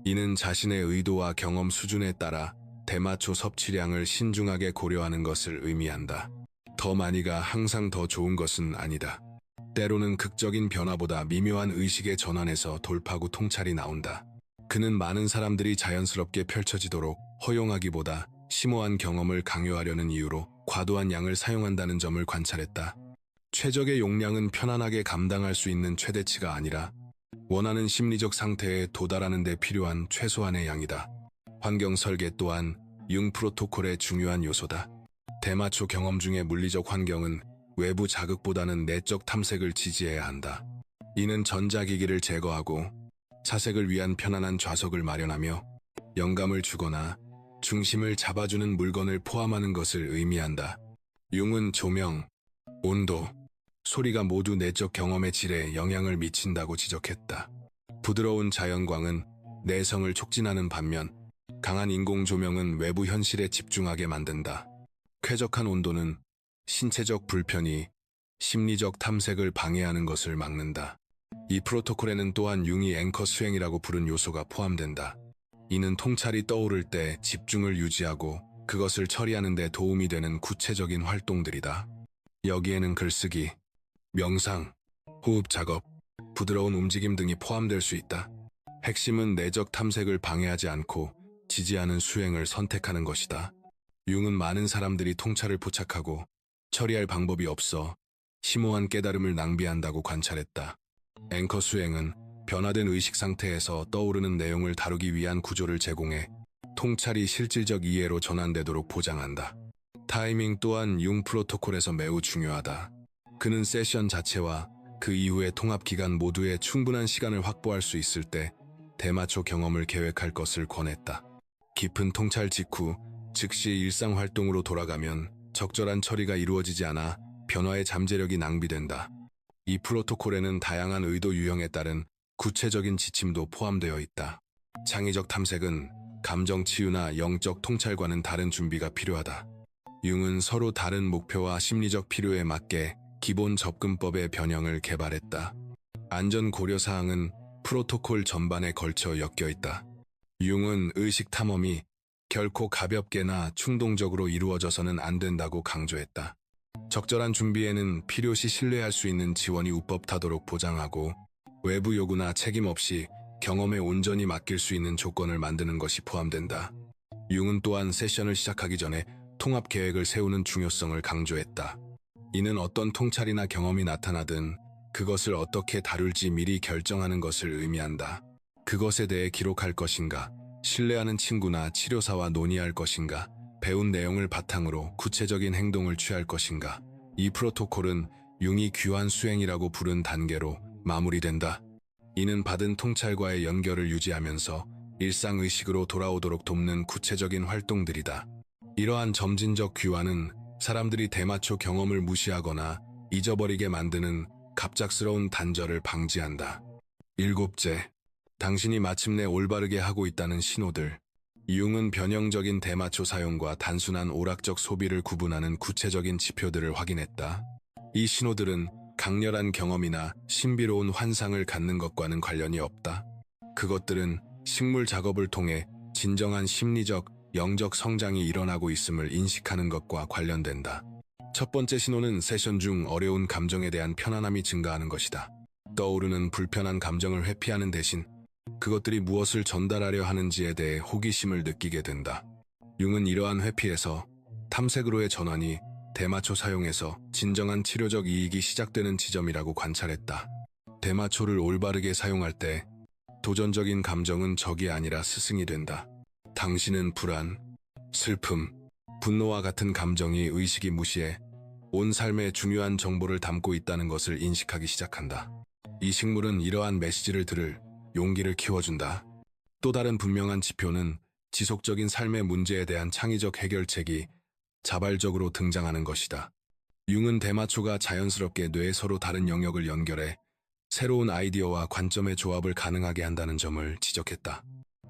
이는 자신의 의도와 경험 수준에 따라 대마초 섭취량을 신중하게 고려하는 것을 의미한다. 더 많이가 항상 더 좋은 것은 아니다. 때로는 극적인 변화보다 미묘한 의식의 전환에서 돌파구 통찰이 나온다. 그는 많은 사람들이 자연스럽게 펼쳐지도록 허용하기보다 심오한 경험을 강요하려는 이유로 과도한 양을 사용한다는 점을 관찰했다. 최적의 용량은 편안하게 감당할 수 있는 최대치가 아니라 원하는 심리적 상태에 도달하는 데 필요한 최소한의 양이다. 환경 설계 또한 융 프로토콜의 중요한 요소다. 대마초 경험 중의 물리적 환경은 외부 자극보다는 내적 탐색을 지지해야 한다. 이는 전자기기를 제거하고 차색을 위한 편안한 좌석을 마련하며 영감을 주거나 중심을 잡아주는 물건을 포함하는 것을 의미한다. 융은 조명, 온도, 소리가 모두 내적 경험의 질에 영향을 미친다고 지적했다. 부드러운 자연광은 내성을 촉진하는 반면 강한 인공 조명은 외부 현실에 집중하게 만든다. 쾌적한 온도는 신체적 불편이 심리적 탐색을 방해하는 것을 막는다. 이 프로토콜에는 또한 융이 앵커 수행이라고 부른 요소가 포함된다. 이는 통찰이 떠오를 때 집중을 유지하고 그것을 처리하는 데 도움이 되는 구체적인 활동들이다. 여기에는 글쓰기, 명상, 호흡 작업, 부드러운 움직임 등이 포함될 수 있다. 핵심은 내적 탐색을 방해하지 않고 지지하는 수행을 선택하는 것이다. 융은 많은 사람들이 통찰을 포착하고 처리할 방법이 없어 심오한 깨달음을 낭비한다고 관찰했다. 앵커 수행은 변화된 의식 상태에서 떠오르는 내용을 다루기 위한 구조를 제공해 통찰이 실질적 이해로 전환되도록 보장한다. 타이밍 또한 융 프로토콜에서 매우 중요하다. 그는 세션 자체와 그 이후의 통합 기간 모두에 충분한 시간을 확보할 수 있을 때 대마초 경험을 계획할 것을 권했다. 깊은 통찰 직후 즉시 일상 활동으로 돌아가면 적절한 처리가 이루어지지 않아 변화의 잠재력이 낭비된다. 이 프로토콜에는 다양한 의도 유형에 따른 구체적인 지침도 포함되어 있다. 창의적 탐색은 감정 치유나 영적 통찰과는 다른 준비가 필요하다. 융은 서로 다른 목표와 심리적 필요에 맞게 기본 접근법의 변형을 개발했다. 안전 고려 사항은 프로토콜 전반에 걸쳐 엮여 있다. 융은 의식 탐험이 결코 가볍게나 충동적으로 이루어져서는 안 된다고 강조했다. 적절한 준비에는 필요시 신뢰할 수 있는 지원이 우법타도록 보장하고 외부 요구나 책임 없이 경험에 온전히 맡길 수 있는 조건을 만드는 것이 포함된다. 융은 또한 세션을 시작하기 전에 통합 계획을 세우는 중요성을 강조했다. 이는 어떤 통찰이나 경험이 나타나든 그것을 어떻게 다룰지 미리 결정하는 것을 의미한다. 그것에 대해 기록할 것인가, 신뢰하는 친구나 치료사와 논의할 것인가, 배운 내용을 바탕으로 구체적인 행동을 취할 것인가. 이 프로토콜은 융이 귀환 수행이라고 부른 단계로 마무리된다. 이는 받은 통찰과의 연결을 유지하면서 일상의식으로 돌아오도록 돕는 구체적인 활동들이다. 이러한 점진적 귀환은 사람들이 대마초 경험을 무시하거나 잊어버리게 만드는 갑작스러운 단절을 방지한다. 7째, 당신이 마침내 올바르게 하고 있다는 신호들. 융은 변형적인 대마초 사용과 단순한 오락적 소비를 구분하는 구체적인 지표들을 확인했다. 이 신호들은 강렬한 경험이나 신비로운 환상을 갖는 것과는 관련이 없다. 그것들은 식물 작업을 통해 진정한 심리적, 영적 성장이 일어나고 있음을 인식하는 것과 관련된다. 첫 번째 신호는 세션 중 어려운 감정에 대한 편안함이 증가하는 것이다. 떠오르는 불편한 감정을 회피하는 대신 그것들이 무엇을 전달하려 하는지에 대해 호기심을 느끼게 된다. 융은 이러한 회피에서 탐색으로의 전환이 대마초 사용에서 진정한 치료적 이익이 시작되는 지점이라고 관찰했다. 대마초를 올바르게 사용할 때 도전적인 감정은 적이 아니라 스승이 된다. 당신은 불안, 슬픔, 분노와 같은 감정이 의식이 무시해 온 삶의 중요한 정보를 담고 있다는 것을 인식하기 시작한다. 이 식물은 이러한 메시지를 들을 용기를 키워준다. 또 다른 분명한 지표는 지속적인 삶의 문제에 대한 창의적 해결책이 자발적으로 등장하는 것이다. 융은 대마초가 자연스럽게 뇌의 서로 다른 영역을 연결해 새로운 아이디어와 관점의 조합을 가능하게 한다는 점을 지적했다.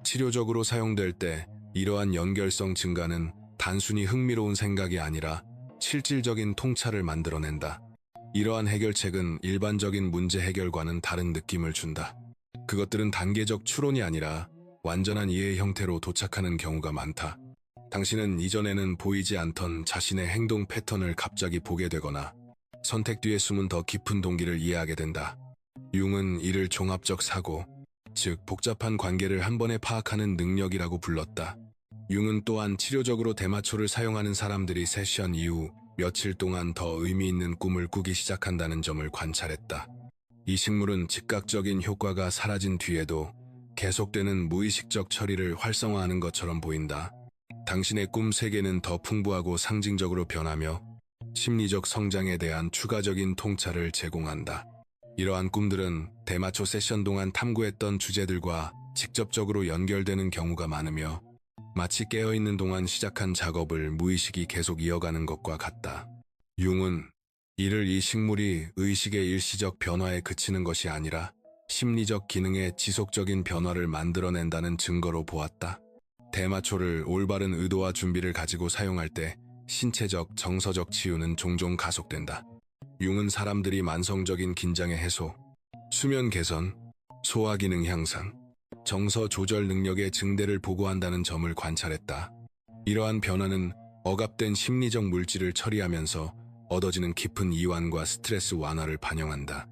치료적으로 사용될 때 이러한 연결성 증가는 단순히 흥미로운 생각이 아니라 실질적인 통찰을 만들어낸다. 이러한 해결책은 일반적인 문제 해결과는 다른 느낌을 준다. 그것들은 단계적 추론이 아니라 완전한 이해의 형태로 도착하는 경우가 많다. 당신은 이전에는 보이지 않던 자신의 행동 패턴을 갑자기 보게 되거나 선택 뒤에 숨은 더 깊은 동기를 이해하게 된다. 융은 이를 종합적 사고, 즉 복잡한 관계를 한 번에 파악하는 능력이라고 불렀다. 융은 또한 치료적으로 대마초를 사용하는 사람들이 세션 이후 며칠 동안 더 의미 있는 꿈을 꾸기 시작한다는 점을 관찰했다. 이 식물은 즉각적인 효과가 사라진 뒤에도 계속되는 무의식적 처리를 활성화하는 것처럼 보인다. 당신의 꿈 세계는 더 풍부하고 상징적으로 변하며 심리적 성장에 대한 추가적인 통찰을 제공한다. 이러한 꿈들은 대마초 세션 동안 탐구했던 주제들과 직접적으로 연결되는 경우가 많으며 마치 깨어있는 동안 시작한 작업을 무의식이 계속 이어가는 것과 같다. 융은 이를 이 식물이 의식의 일시적 변화에 그치는 것이 아니라 심리적 기능의 지속적인 변화를 만들어낸다는 증거로 보았다. 대마초를 올바른 의도와 준비를 가지고 사용할 때 신체적, 정서적 치유는 종종 가속된다. 융은 사람들이 만성적인 긴장의 해소, 수면 개선, 소화 기능 향상, 정서 조절 능력의 증대를 보고한다는 점을 관찰했다. 이러한 변화는 억압된 심리적 물질을 처리하면서 얻어지는 깊은 이완과 스트레스 완화를 반영한다.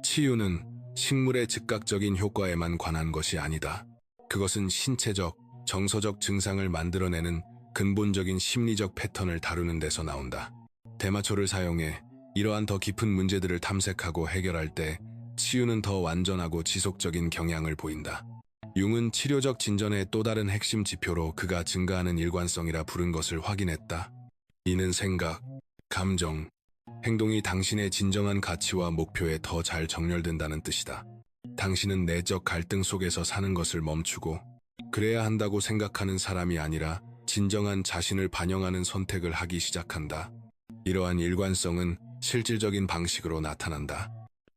치유는 식물의 즉각적인 효과에만 관한 것이 아니다. 그것은 신체적, 정서적 증상을 만들어내는 근본적인 심리적 패턴을 다루는 데서 나온다. 대마초를 사용해 이러한 더 깊은 문제들을 탐색하고 해결할 때 치유는 더 완전하고 지속적인 경향을 보인다. 융은 치료적 진전의 또 다른 핵심 지표로 그가 증가하는 일관성이라 부른 것을 확인했다. 이는 생각, 감정, 행동이 당신의 진정한 가치와 목표에 더 잘 정렬된다는 뜻이다. 당신은 내적 갈등 속에서 사는 것을 멈추고 그래야 한다고 생각하는 사람이 아니라 진정한 자신을 반영하는 선택을 하기 시작한다. 이러한 일관성은 실질적인 방식으로 나타난다.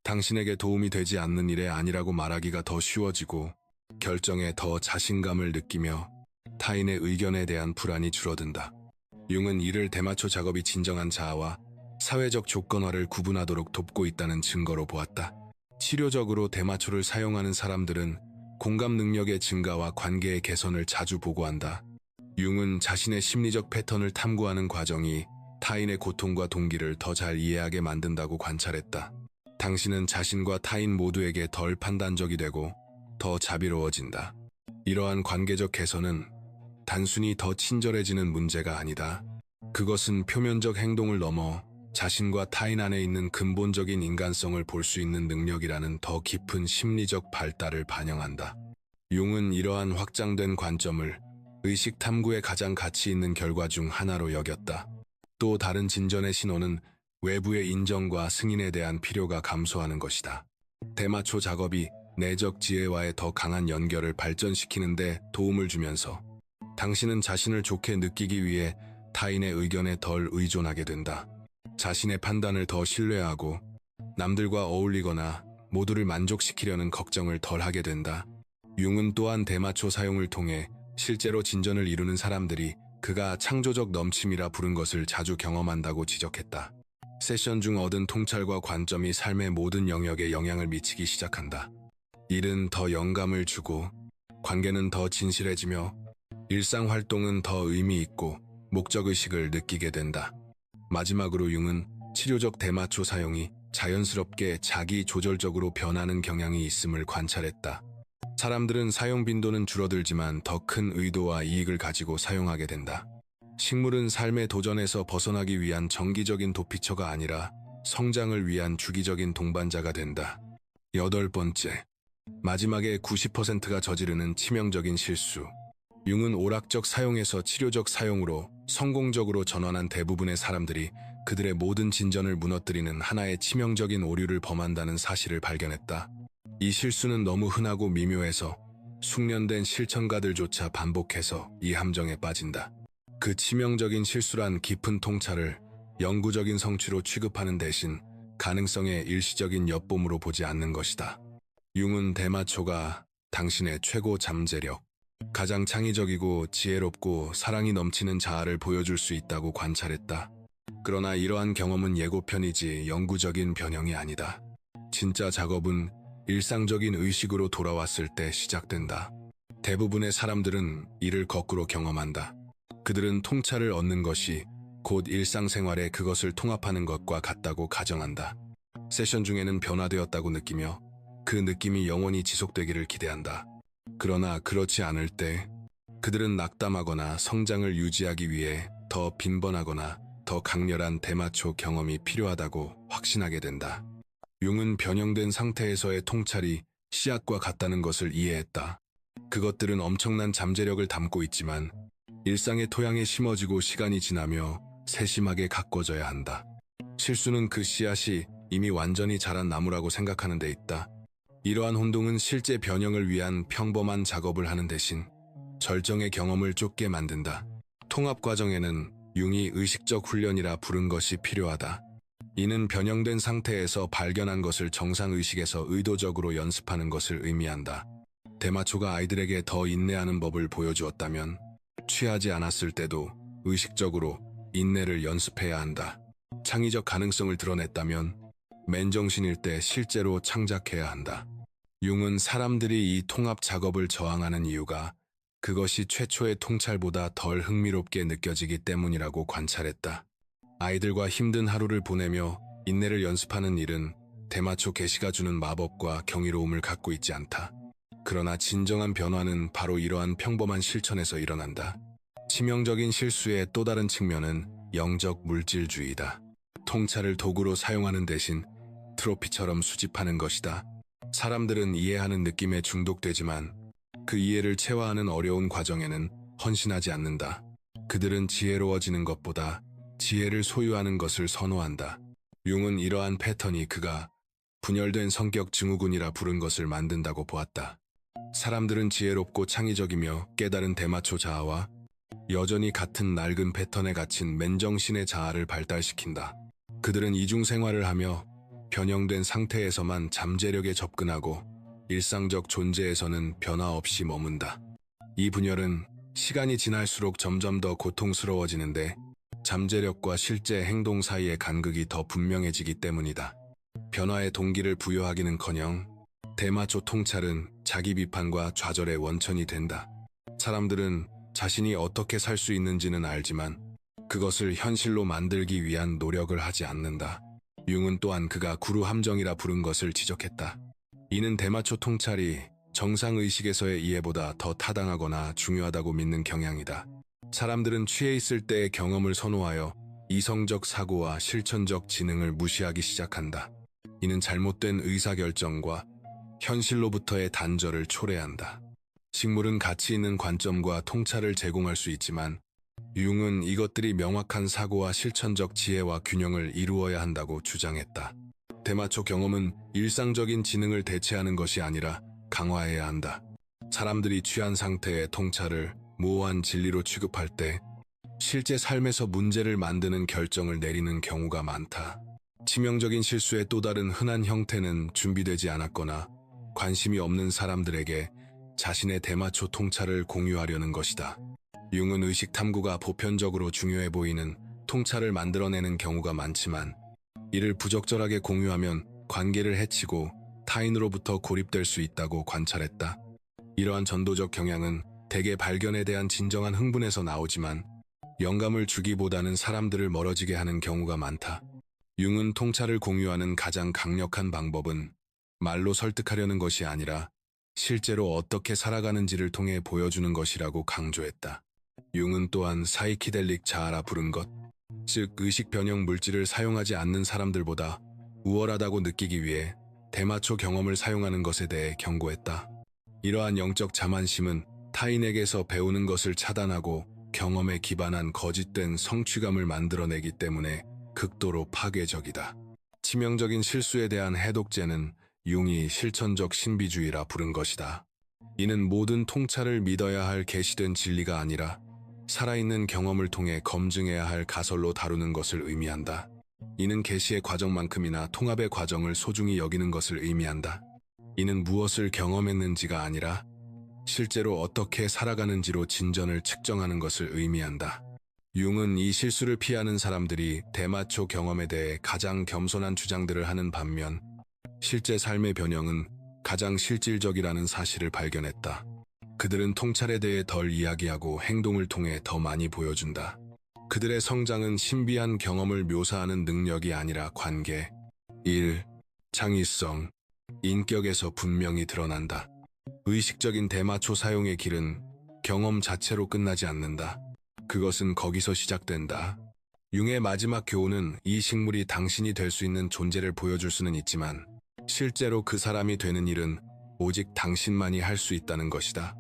당신에게 도움이 되지 않는 일에 아니라고 말하기가 더 쉬워지고 결정에 더 자신감을 느끼며 타인의 의견에 대한 불안이 줄어든다. 융은 이를 대마초 작업이 진정한 자아와 사회적 조건화를 구분하도록 돕고 있다는 증거로 보았다. 치료적으로 대마초를 사용하는 사람들은 공감 능력의 증가와 관계의 개선을 자주 보고한다. 융은 자신의 심리적 패턴을 탐구하는 과정이 타인의 고통과 동기를 더 잘 이해하게 만든다고 관찰했다. 당신은 자신과 타인 모두에게 덜 판단적이 되고 더 자비로워진다. 이러한 관계적 개선은 단순히 더 친절해지는 문제가 아니다. 그것은 표면적 행동을 넘어 자신과 타인 안에 있는 근본적인 인간성을 볼 수 있는 능력이라는 더 깊은 심리적 발달을 반영한다. 융은 이러한 확장된 관점을 의식 탐구의 가장 가치 있는 결과 중 하나로 여겼다. 또 다른 진전의 신호는 외부의 인정과 승인에 대한 필요가 감소하는 것이다. 대마초 작업이 내적 지혜와의 더 강한 연결을 발전시키는 데 도움을 주면서 당신은 자신을 좋게 느끼기 위해 타인의 의견에 덜 의존하게 된다. 자신의 판단을 더 신뢰하고 남들과 어울리거나 모두를 만족시키려는 걱정을 덜 하게 된다. 융은 또한 대마초 사용을 통해 실제로 진전을 이루는 사람들이 그가 창조적 넘침이라 부른 것을 자주 경험한다고 지적했다. 세션 중 얻은 통찰과 관점이 삶의 모든 영역에 영향을 미치기 시작한다. 일은 더 영감을 주고 관계는 더 진실해지며 일상 활동은 더 의미 있고 목적의식을 느끼게 된다. 마지막으로 융은 치료적 대마초 사용이 자연스럽게 자기 조절적으로 변하는 경향이 있음을 관찰했다. 사람들은 사용 빈도는 줄어들지만 더 큰 의도와 이익을 가지고 사용하게 된다. 식물은 삶의 도전에서 벗어나기 위한 정기적인 도피처가 아니라 성장을 위한 주기적인 동반자가 된다. 8번째, 마지막에 90%가 저지르는 치명적인 실수. 융은 오락적 사용에서 치료적 사용으로 성공적으로 전환한 대부분의 사람들이 그들의 모든 진전을 무너뜨리는 하나의 치명적인 오류를 범한다는 사실을 발견했다. 이 실수는 너무 흔하고 미묘해서 숙련된 실천가들조차 반복해서 이 함정에 빠진다. 그 치명적인 실수란 깊은 통찰을 영구적인 성취로 취급하는 대신 가능성의 일시적인 엿봄으로 보지 않는 것이다. 융은 대마초가 당신의 최고 잠재력, 가장 창의적이고 지혜롭고 사랑이 넘치는 자아를 보여줄 수 있다고 관찰했다. 그러나 이러한 경험은 예고편이지 영구적인 변형이 아니다. 진짜 작업은 일상적인 의식으로 돌아왔을 때 시작된다. 대부분의 사람들은 이를 거꾸로 경험한다. 그들은 통찰을 얻는 것이 곧 일상생활에 그것을 통합하는 것과 같다고 가정한다. 세션 중에는 변화되었다고 느끼며 그 느낌이 영원히 지속되기를 기대한다. 그러나 그렇지 않을 때 그들은 낙담하거나 성장을 유지하기 위해 더 빈번하거나 더 강렬한 대마초 경험이 필요하다고 확신하게 된다. 융은 변형된 상태에서의 통찰이 씨앗과 같다는 것을 이해했다. 그것들은 엄청난 잠재력을 담고 있지만 일상의 토양에 심어지고 시간이 지나며 세심하게 가꿔줘야 한다. 실수는 그 씨앗이 이미 완전히 자란 나무라고 생각하는 데 있다. 이러한 혼동은 실제 변형을 위한 평범한 작업을 하는 대신 절정의 경험을 쫓게 만든다. 통합 과정에는 융이 의식적 훈련이라 부른 것이 필요하다. 이는 변형된 상태에서 발견한 것을 정상의식에서 의도적으로 연습하는 것을 의미한다. 대마초가 아이들에게 더 인내하는 법을 보여주었다면 취하지 않았을 때도 의식적으로 인내를 연습해야 한다. 창의적 가능성을 드러냈다면 맨정신일 때 실제로 창작해야 한다. 융은 사람들이 이 통합 작업을 저항하는 이유가 그것이 최초의 통찰보다 덜 흥미롭게 느껴지기 때문이라고 관찰했다. 아이들과 힘든 하루를 보내며 인내를 연습하는 일은 대마초 계시가 주는 마법과 경이로움을 갖고 있지 않다. 그러나 진정한 변화는 바로 이러한 평범한 실천에서 일어난다. 치명적인 실수의 또 다른 측면은 영적 물질주의다. 통찰을 도구로 사용하는 대신 트로피처럼 수집하는 것이다. 사람들은 이해하는 느낌에 중독되지만 그 이해를 체화하는 어려운 과정에는 헌신하지 않는다. 그들은 지혜로워지는 것보다 지혜를 소유하는 것을 선호한다. 융은 이러한 패턴이 그가 분열된 성격 증후군이라 부른 것을 만든다고 보았다. 사람들은 지혜롭고 창의적이며 깨달은 대마초 자아와 여전히 같은 낡은 패턴에 갇힌 맨정신의 자아를 발달시킨다. 그들은 이중 생활을 하며 변형된 상태에서만 잠재력에 접근하고 일상적 존재에서는 변화 없이 머문다. 이 분열은 시간이 지날수록 점점 더 고통스러워지는데 잠재력과 실제 행동 사이의 간극이 더 분명해지기 때문이다. 변화의 동기를 부여하기는커녕 대마초 통찰은 자기 비판과 좌절의 원천이 된다. 사람들은 자신이 어떻게 살 수 있는지는 알지만 그것을 현실로 만들기 위한 노력을 하지 않는다. 융은 또한 그가 구루 함정이라 부른 것을 지적했다. 이는 대마초 통찰이 정상의식에서의 이해보다 더 타당하거나 중요하다고 믿는 경향이다. 사람들은 취해 있을 때의 경험을 선호하여 이성적 사고와 실천적 지능을 무시하기 시작한다. 이는 잘못된 의사결정과 현실로부터의 단절을 초래한다. 식물은 가치 있는 관점과 통찰을 제공할 수 있지만 융은 이것들이 명확한 사고와 실천적 지혜와 균형을 이루어야 한다고 주장했다. 대마초 경험은 일상적인 지능을 대체하는 것이 아니라 강화해야 한다. 사람들이 취한 상태의 통찰을 모호한 진리로 취급할 때 실제 삶에서 문제를 만드는 결정을 내리는 경우가 많다. 치명적인 실수의 또 다른 흔한 형태는 준비되지 않았거나 관심이 없는 사람들에게 자신의 대마초 통찰을 공유하려는 것이다. 융은 의식 탐구가 보편적으로 중요해 보이는 통찰을 만들어내는 경우가 많지만 이를 부적절하게 공유하면 관계를 해치고 타인으로부터 고립될 수 있다고 관찰했다. 이러한 전도적 경향은 대개 발견에 대한 진정한 흥분에서 나오지만 영감을 주기보다는 사람들을 멀어지게 하는 경우가 많다. 융은 통찰을 공유하는 가장 강력한 방법은 말로 설득하려는 것이 아니라 실제로 어떻게 살아가는지를 통해 보여주는 것이라고 강조했다. 융은 또한 사이키델릭 자아라 부른 것, 즉 의식 변형 물질을 사용하지 않는 사람들보다 우월하다고 느끼기 위해 대마초 경험을 사용하는 것에 대해 경고했다. 이러한 영적 자만심은 타인에게서 배우는 것을 차단하고 경험에 기반한 거짓된 성취감을 만들어내기 때문에 극도로 파괴적이다. 치명적인 실수에 대한 해독제는 융이 실천적 신비주의라 부른 것이다. 이는 모든 통찰을 믿어야 할 계시된 진리가 아니라 살아있는 경험을 통해 검증해야 할 가설로 다루는 것을 의미한다. 이는 계시의 과정만큼이나 통합의 과정을 소중히 여기는 것을 의미한다. 이는 무엇을 경험했는지가 아니라 실제로 어떻게 살아가는지로 진전을 측정하는 것을 의미한다. 융은 이 실수를 피하는 사람들이 대마초 경험에 대해 가장 겸손한 주장들을 하는 반면 실제 삶의 변형은 가장 실질적이라는 사실을 발견했다. 그들은 통찰에 대해 덜 이야기하고 행동을 통해 더 많이 보여준다. 그들의 성장은 신비한 경험을 묘사하는 능력이 아니라 관계, 일, 창의성, 인격에서 분명히 드러난다. 의식적인 대마초 사용의 길은 경험 자체로 끝나지 않는다. 그것은 거기서 시작된다. 융의 마지막 교훈은 이 식물이 당신이 될 수 있는 존재를 보여줄 수는 있지만 실제로 그 사람이 되는 일은 오직 당신만이 할 수 있다는 것이다.